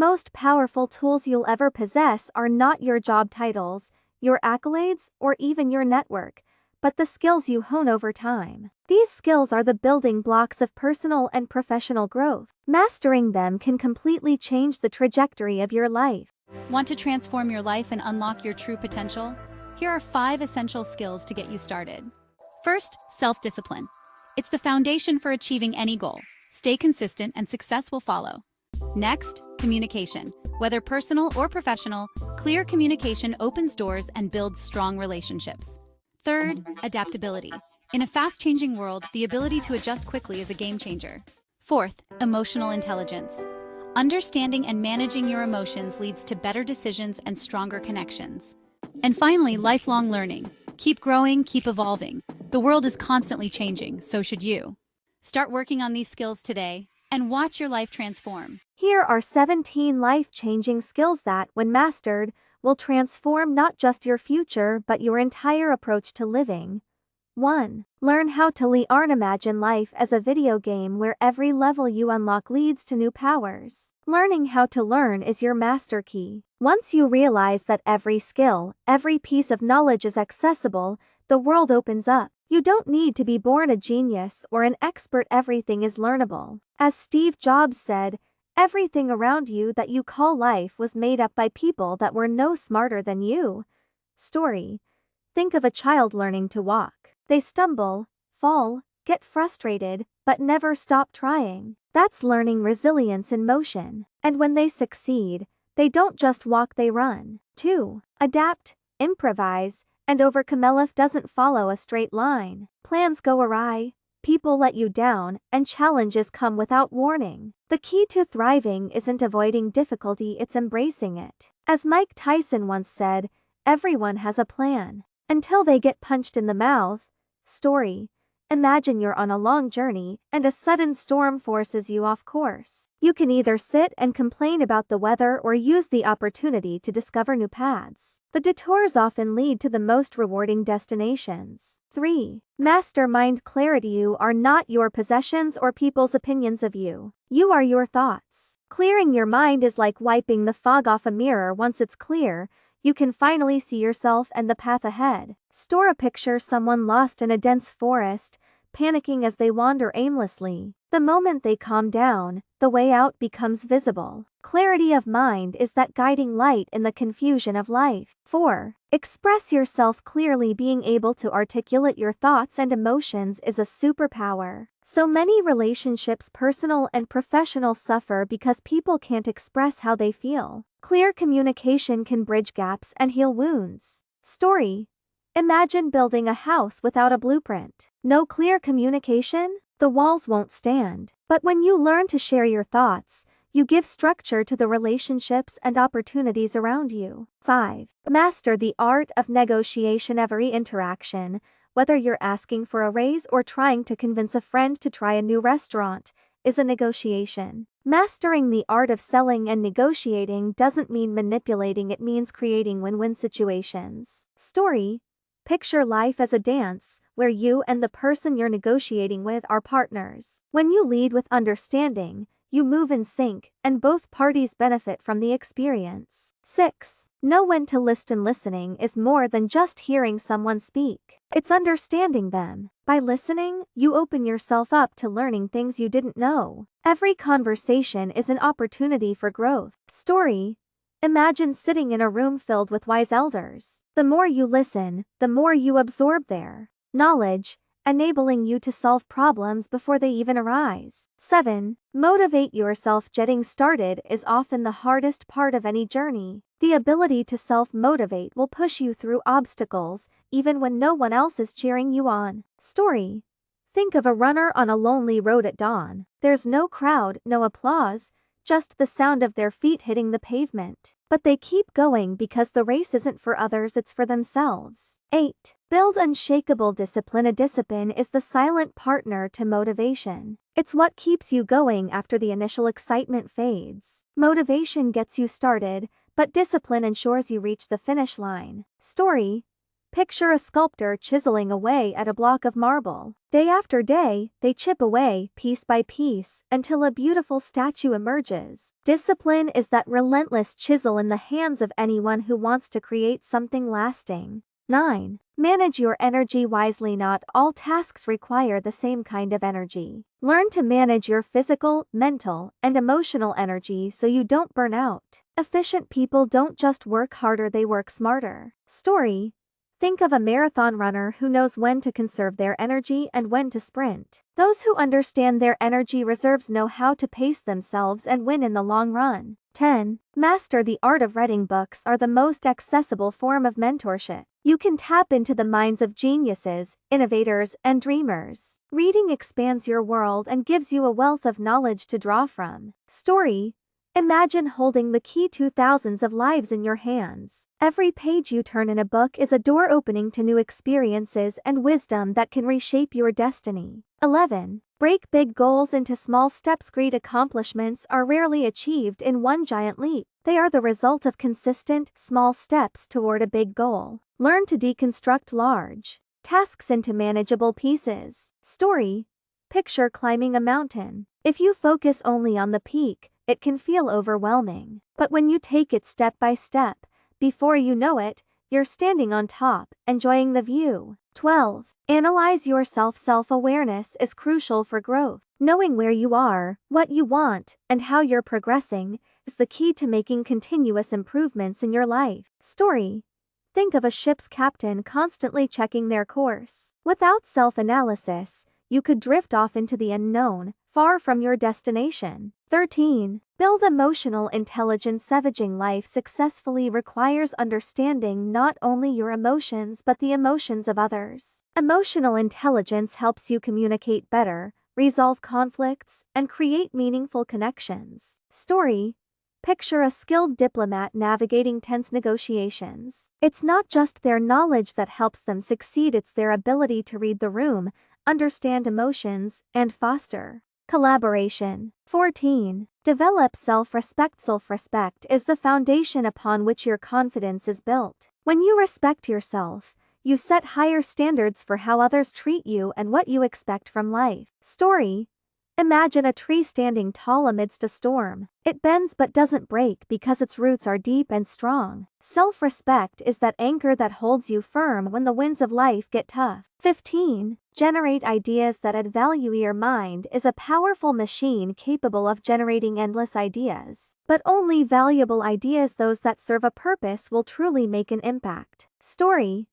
most powerful tools you'll ever possess are not your job titles, your accolades, or even your network, but the skills you hone over time. These skills are the building blocks of personal and professional growth. Mastering them can completely change the trajectory of your life. Want to transform your life and unlock your true potential? Here are 5 essential skills to get you started. First, self-discipline. It's the foundation for achieving any goal. Stay consistent and success will follow. Next, communication. Whether personal or professional, clear communication opens doors and builds strong relationships. Third, adaptability. In a fast-changing world, the ability to adjust quickly is a game changer. Fourth, emotional intelligence. Understanding and managing your emotions leads to better decisions and stronger connections. And finally, lifelong learning. Keep growing, keep evolving. The world is constantly changing, so should you. Start working on these skills today and watch your life transform. Here are 17 life-changing skills that, when mastered, will transform not just your future but your entire approach to living. 1. Learn how to learn. Imagine life as a video game where every level you unlock leads to new powers. Learning how to learn is your master key. Once you realize that every skill, every piece of knowledge is accessible, the world opens up. You don't need to be born a genius or an expert. Everything is learnable. As Steve Jobs said, everything around you that you call life was made up by people that were no smarter than you. Story. Think of a child learning to walk. They stumble, fall, get frustrated, but never stop trying. That's learning resilience in motion. And when they succeed, they don't just walk, they run. 2. Adapt, improvise, and overcome. Life doesn't follow a straight line. Plans go awry, people let you down, and challenges come without warning. The key to thriving isn't avoiding difficulty, it's embracing it. As Mike Tyson once said, everyone has a plan, until they get punched in the mouth. Story. Imagine you're on a long journey, and a sudden storm forces you off course. You can either sit and complain about the weather or use the opportunity to discover new paths. The detours often lead to the most rewarding destinations. 3. Mastermind clarity. You are not your possessions or people's opinions of you. You are your thoughts. Clearing your mind is like wiping the fog off a mirror. Once it's clear, you can finally see yourself and the path ahead. Picture someone lost in a dense forest, panicking as they wander aimlessly. The moment they calm down, the way out becomes visible. Clarity of mind is that guiding light in the confusion of life. 4. Express yourself clearly. Being able to articulate your thoughts and emotions is a superpower. So many relationships, personal and professional, suffer because people can't express how they feel. Clear communication can bridge gaps and heal wounds. Story. Imagine building a house without a blueprint. No clear communication? The walls won't stand. But when you learn to share your thoughts, you give structure to the relationships and opportunities around you. 5. Master the art of negotiation. Every interaction, whether you're asking for a raise or trying to convince a friend to try a new restaurant, is a negotiation. Mastering the art of selling and negotiating doesn't mean manipulating, it means creating win-win situations. Story. Picture life as a dance, where you and the person you're negotiating with are partners. When you lead with understanding, you move in sync, and both parties benefit from the experience. 6. Know when to listen. Listening is more than just hearing someone speak. It's understanding them. By listening, you open yourself up to learning things you didn't know. Every conversation is an opportunity for growth. Story. Imagine sitting in a room filled with wise elders. The more you listen, the more you absorb their knowledge, enabling you to solve problems before they even arise. 7. Motivate yourself. Getting started is often the hardest part of any journey. The ability to self-motivate will push you through obstacles, even when no one else is cheering you on. Story. Think of a runner on a lonely road at dawn. There's no crowd, no applause, just the sound of their feet hitting the pavement. But they keep going because the race isn't for others, it's for themselves. 8. Build unshakable discipline. A discipline is the silent partner to motivation. It's what keeps you going after the initial excitement fades. Motivation gets you started, but discipline ensures you reach the finish line. Story. Picture a sculptor chiseling away at a block of marble. Day after day, they chip away, piece by piece, until a beautiful statue emerges. Discipline is that relentless chisel in the hands of anyone who wants to create something lasting. 9. Manage your energy wisely. Not all tasks require the same kind of energy. Learn to manage your physical, mental, and emotional energy so you don't burn out. Efficient people don't just work harder, they work smarter. Story. Think of a marathon runner who knows when to conserve their energy and when to sprint. Those who understand their energy reserves know how to pace themselves and win in the long run. 10. Master the art of reading. Books are the most accessible form of mentorship. You can tap into the minds of geniuses, innovators, and dreamers. Reading expands your world and gives you a wealth of knowledge to draw from. Story. Imagine holding the key to thousands of lives in your hands. Every page you turn in a book is a door opening to new experiences and wisdom that can reshape your destiny. 11. Break big goals into small steps. Great accomplishments are rarely achieved in one giant leap. They are the result of consistent, small steps toward a big goal. Learn to deconstruct large tasks into manageable pieces. Story. Picture climbing a mountain. If you focus only on the peak, it can feel overwhelming. But when you take it step by step, before you know it, you're standing on top, enjoying the view. 12. Analyze yourself. Self-awareness is crucial for growth. Knowing where you are, what you want, and how you're progressing is the key to making continuous improvements in your life. Story. Think of a ship's captain constantly checking their course. Without self-analysis, you could drift off into the unknown, far from your destination. 13. Build emotional intelligence. Savaging life successfully requires understanding not only your emotions but the emotions of others. Emotional intelligence helps you communicate better, resolve conflicts, and create meaningful connections. Story. Picture a skilled diplomat navigating tense negotiations. It's not just their knowledge that helps them succeed, it's their ability to read the room, understand emotions, and foster collaboration. 14. Develop self-respect. Self-respect is the foundation upon which your confidence is built. When you respect yourself, you set higher standards for how others treat you and what you expect from life. Story. Imagine a tree standing tall amidst a storm. It bends but doesn't break because its roots are deep and strong. Self-respect is that anchor that holds you firm when the winds of life get tough. 15. Generate ideas that add value. Your mind is a powerful machine capable of generating endless ideas. But only valuable ideas, those that serve a purpose, will truly make an impact. Story.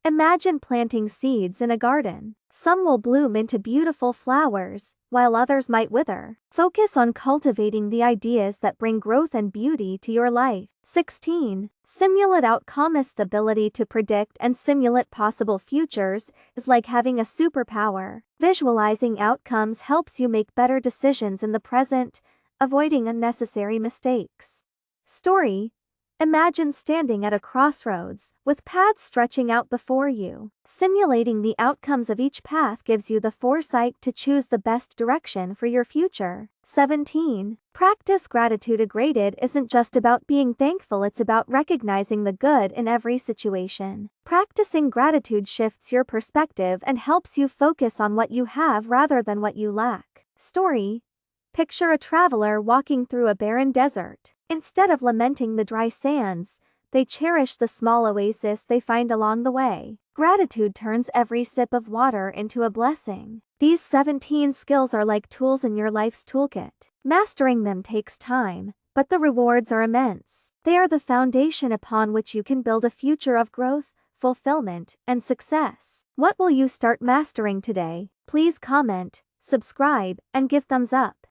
Imagine planting seeds in a garden. Some will bloom into beautiful flowers, while others might wither. Focus on cultivating the ideas that bring growth and beauty to your life. 16. Simulate outcomes. The ability to predict and simulate possible futures is like having a superpower. Visualizing outcomes helps you make better decisions in the present, avoiding unnecessary mistakes. Story. Imagine standing at a crossroads, with paths stretching out before you. Simulating the outcomes of each path gives you the foresight to choose the best direction for your future. 17. Practice gratitude. Gratitude isn't just about being thankful, it's about recognizing the good in every situation. Practicing gratitude shifts your perspective and helps you focus on what you have rather than what you lack. Story. Picture a traveler walking through a barren desert. Instead of lamenting the dry sands, they cherish the small oasis they find along the way. Gratitude turns every sip of water into a blessing. These 17 skills are like tools in your life's toolkit. Mastering them takes time, but the rewards are immense. They are the foundation upon which you can build a future of growth, fulfillment, and success. What will you start mastering today? Please comment, subscribe, and give thumbs up.